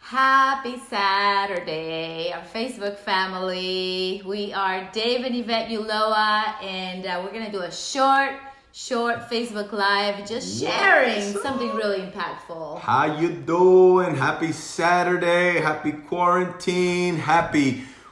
Happy Saturday, our Facebook family. We are Dave and Yvette Uloa, and we're going to do a short Facebook Live, just sharing something really impactful. How you doing? Happy Saturday, happy quarantine,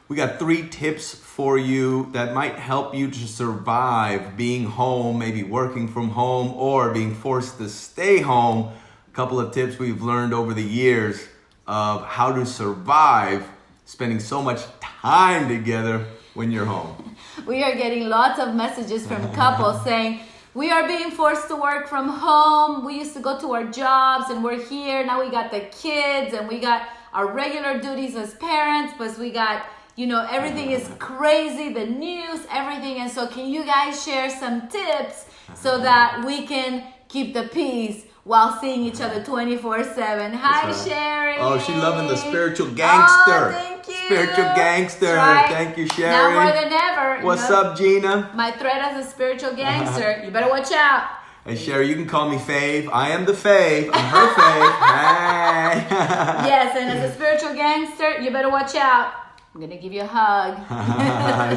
we got 3 tips for you that might help you to survive being home, maybe working from home or being forced to stay home. A couple of tips we've learned over the years of how to survive spending so much time together when you're home. We are getting lots of messages from couples saying, we are being forced to work from home. We used to go to our jobs and we're here. Now we got the kids and we got our regular duties as parents, but we got, everything is crazy, the news, everything. And so can you guys share some tips so that we can keep the peace while seeing each other 24/7. Hi, right. Sherry. Oh, she's loving the spiritual gangster. Oh, thank you. Spiritual gangster. Right. Thank you, Sherry. Now more than ever. What's up, Gina? My threat as a spiritual gangster. You better watch out. Hey, Sherry, you can call me Fave. I am the Fave. I'm her Fave. Hey. Yes, and as a spiritual gangster, you better watch out. I'm going to give you a hug.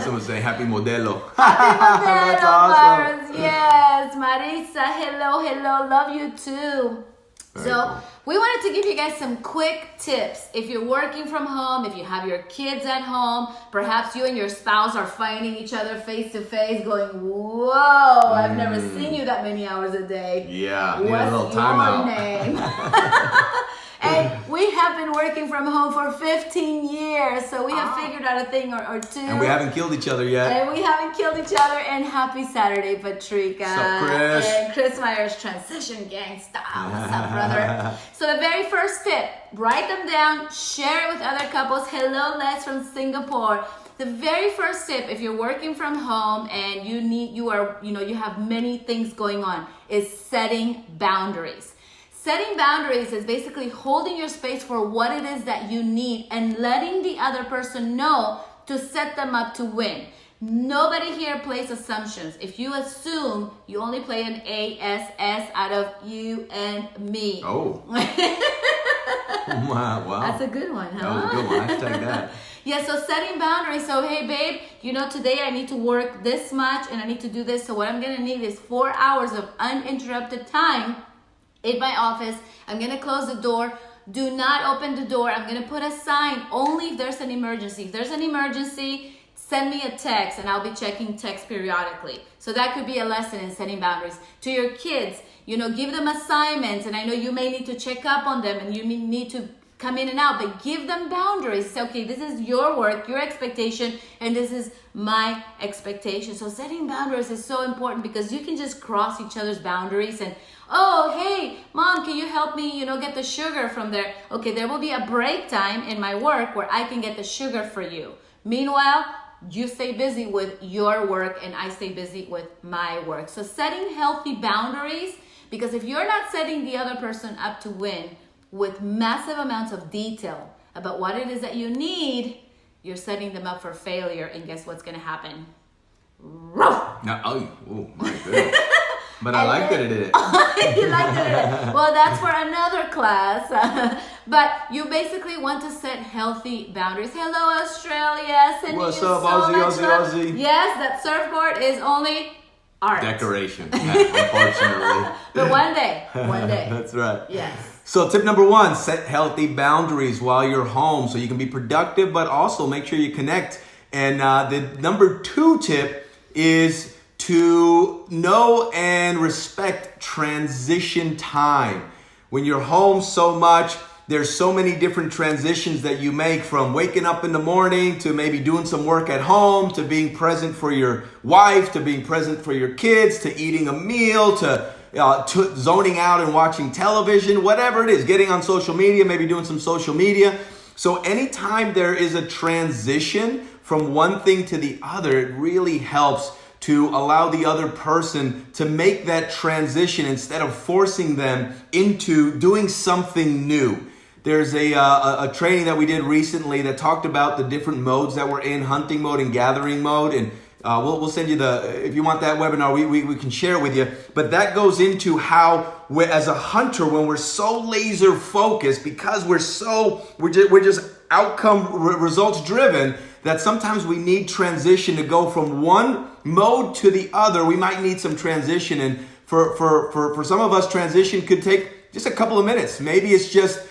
Someone say happy modelo. Happy modelo. That's awesome. Virus. Yes, Marisa, hello. Love you too. Very so cool. We wanted to give you guys some quick tips. If you're working from home, if you have your kids at home, perhaps you and your spouse are fighting each other face to face going, whoa, I've never seen you that many hours a day. Yeah, What's need a little time out. Name? And we have been working from home for 15 years, so we have figured out a thing or two. And we haven't killed each other yet. And we haven't killed each other. And happy Saturday, Patrika. What's up, Chris? And Chris Myers, Transition Gangsta. What's up, brother? So the very first tip, write them down, share it with other couples. Hello, Les from Singapore. The very first tip, if you're working from home and you have many things going on, is setting boundaries. Setting boundaries is basically holding your space for what it is that you need and letting the other person know to set them up to win. Nobody here plays assumptions. If you assume, you only play an ASS out of you and me. Oh. Wow. That's a good one, huh? That was a good one. Hashtag that. Yeah, so setting boundaries. So, hey, babe, today I need to work this much and I need to do this. So what I'm going to need is 4 hours of uninterrupted time in my office. I'm going to close the door. Do not open the door. I'm going to put a sign only if there's an emergency. If there's an emergency, send me a text and I'll be checking text periodically. So that could be a lesson in setting boundaries. To your kids, give them assignments, and I know you may need to check up on them and you need to come in and out, but give them boundaries. Say, okay, this is your work, your expectation, and this is my expectation. So setting boundaries is so important because you can just cross each other's boundaries and, oh, hey, mom, can you help me, get the sugar from there? Okay, there will be a break time in my work where I can get the sugar for you. Meanwhile, you stay busy with your work and I stay busy with my work. So setting healthy boundaries, because if you're not setting the other person up to win with massive amounts of detail about what it is that you need, you're setting them up for failure, and guess what's going to happen? No, oh my goodness. But I like that it did it. You like that? Well, that's for another class. But you basically want to set healthy boundaries. Hello, Australia. Sending What's you up, so Aussie, much Aussie, love. Aussie? Yes, that surfboard is only art. Decoration, unfortunately. But one day. That's right. Yes. So tip number 1, set healthy boundaries while you're home so you can be productive, but also make sure you connect. And the number 2 tip is to know and respect transition time. When you're home so much, there's so many different transitions that you make, from waking up in the morning to maybe doing some work at home, to being present for your wife, to being present for your kids, to eating a meal, to zoning out and watching television, whatever it is, getting on social media, maybe doing some social media. So anytime there is a transition from one thing to the other, it really helps to allow the other person to make that transition instead of forcing them into doing something new. There's a training that we did recently that talked about the different modes that we're in, hunting mode and gathering mode. And We'll send you if you want that webinar, we can share it with you. But that goes into how as a hunter, when we're so laser focused, because we're just outcome results driven, that sometimes we need transition to go from one mode to the other. We might need some transition. And for some of us, transition could take just a couple of minutes. Maybe it's just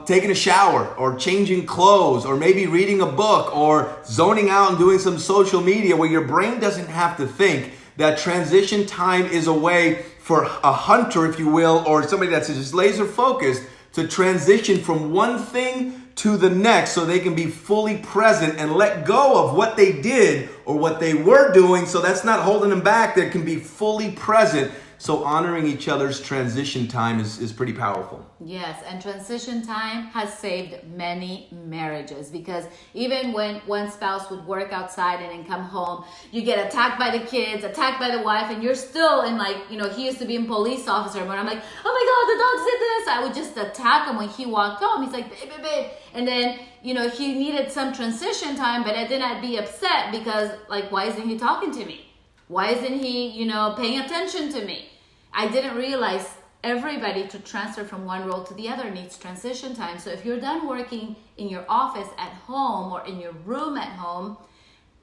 taking a shower or changing clothes or maybe reading a book or zoning out and doing some social media where your brain doesn't have to think. That transition time is a way for a hunter, if you will, or somebody that's just laser focused to transition from one thing to the next so they can be fully present and let go of what they did or what they were doing, so that's not holding them back. They can be fully present. So honoring each other's transition time is pretty powerful. Yes, and transition time has saved many marriages, because even when one spouse would work outside and then come home, you get attacked by the kids, attacked by the wife, and you're still in, like, he used to be a police officer, but I'm like, oh my God, the dogs did this. I would just attack him when he walked home. He's like, babe. And then, he needed some transition time, but then I'd be upset because, like, why isn't he talking to me? Why isn't he, paying attention to me? I didn't realize everybody to transfer from one role to the other needs transition time. So if you're done working in your office at home or in your room at home,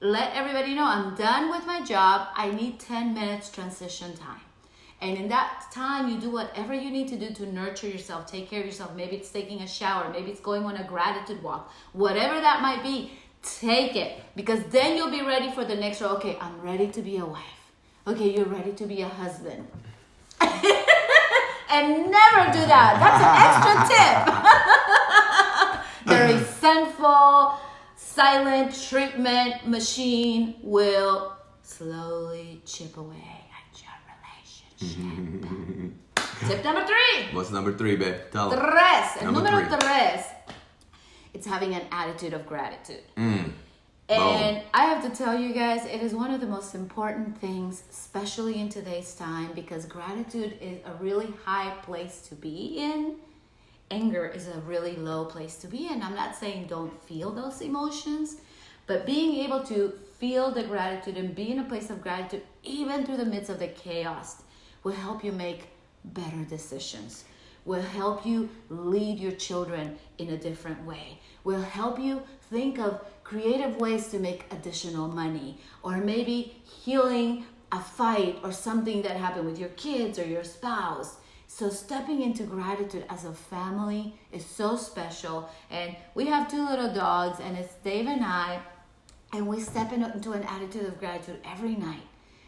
let everybody know, I'm done with my job. I need 10 minutes transition time. And in that time, you do whatever you need to do to nurture yourself, take care of yourself. Maybe it's taking a shower. Maybe it's going on a gratitude walk. Whatever that might be, take it. Because then you'll be ready for the next role. Okay, I'm ready to be a wife. Okay, you're ready to be a husband. And never do that. That's an extra tip. The resentful, silent treatment machine will slowly chip away at your relationship. Tip number 3. What's number 3, babe? Tell them. Número 3. It's having an attitude of gratitude. And I have to tell you guys, it is one of the most important things, especially in today's time, because gratitude is a really high place to be in. Anger is a really low place to be in. I'm not saying don't feel those emotions, but being able to feel the gratitude and be in a place of gratitude, even through the midst of the chaos, will help you make better decisions, will help you lead your children in a different way, will help you think of creative ways to make additional money, or maybe healing a fight or something that happened with your kids or your spouse. So stepping into gratitude as a family is so special. And we have 2 little dogs, and it's Dave and I, and we step into an attitude of gratitude every night.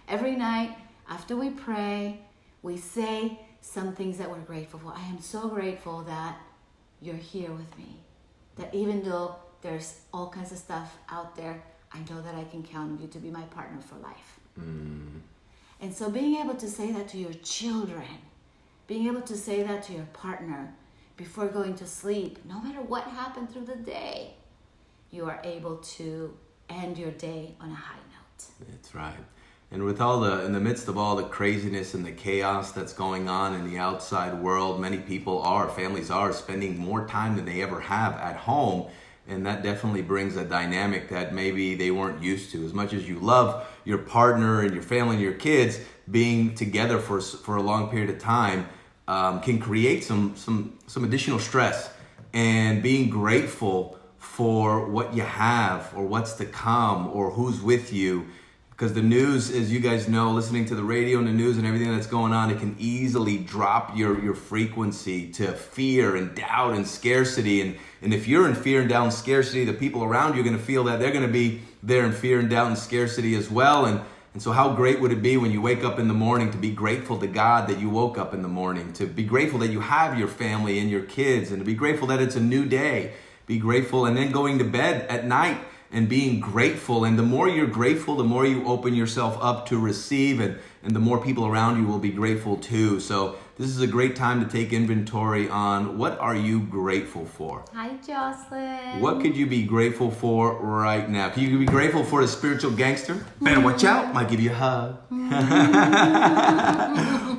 Every night after we pray, we say some things that we're grateful for. I am so grateful that you're here with me, that even though there's all kinds of stuff out there, I know that I can count on you to be my partner for life. And so being able to say that to your children, being able to say that to your partner before going to sleep, no matter what happened through the day, you are able to end your day on a high note. That's right. And with in the midst of all the craziness and the chaos that's going on in the outside world, many families are spending more time than they ever have at home. And that definitely brings a dynamic that maybe they weren't used to. As much as you love your partner and your family and your kids, being together for a long period of time can create some additional stress. And being grateful for what you have or what's to come or who's with you. Because the news, as you guys know, listening to the radio and the news and everything that's going on, it can easily drop your frequency to fear and doubt and scarcity. And if you're in fear and doubt and scarcity, the people around you are going to feel that they're going to be there in fear and doubt and scarcity as well. And so how great would it be when you wake up in the morning to be grateful to God that you woke up in the morning, to be grateful that you have your family and your kids, and to be grateful that it's a new day. Be grateful, and then going to bed at night and being grateful. And the more you're grateful, the more you open yourself up to receive, and the more people around you will be grateful too. So this is a great time to take inventory on what are you grateful for. Hi, Jocelyn. What could you be grateful for right now? Can you be grateful for the spiritual gangster? Better watch out, might give you a hug.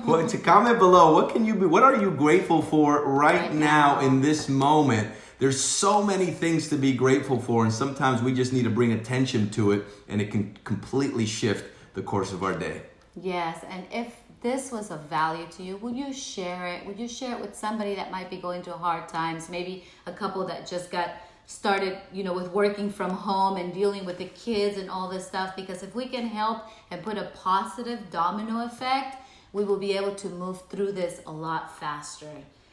Well, to comment below, what are you grateful for right now in this moment There's so many things to be grateful for, and sometimes we just need to bring attention to it, and it can completely shift the course of our day. Yes, and if this was of value to you, would you share it? Would you share it with somebody that might be going through hard times? Maybe a couple that just got started, with working from home and dealing with the kids and all this stuff. Because if we can help and put a positive domino effect, we will be able to move through this a lot faster.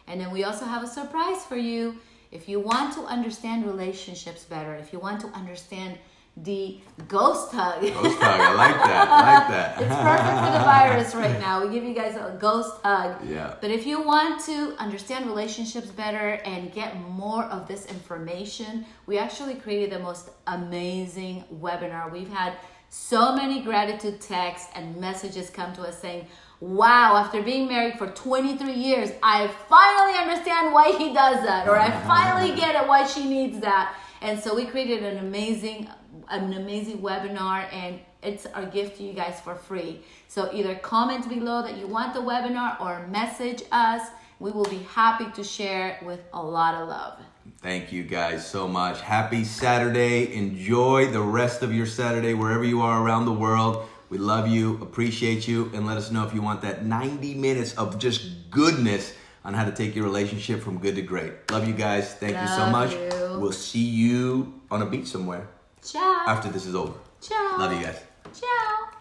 And then we also have a surprise for you. If you want to understand relationships better, if you want to understand the ghost hug. Ghost hug, I like that. I like that. It's perfect for the virus right now. We give you guys a ghost hug. Yeah. But if you want to understand relationships better and get more of this information, we actually created the most amazing webinar. We've had so many gratitude texts and messages come to us saying, wow, after being married for 23 years, I finally understand why he does that, or I finally get it why she needs that. And so we created an amazing webinar, and it's our gift to you guys for free. So either comment below that you want the webinar or message us. We will be happy to share with a lot of love. Thank you guys so much. Happy Saturday. Enjoy the rest of your Saturday wherever you are around the world. We love you, appreciate you, and let us know if you want that 90 minutes of just goodness on how to take your relationship from good to great. Love you guys. Thank you so much. We'll see you on a beach somewhere Ciao. after this is over. Ciao. Love you guys. Ciao.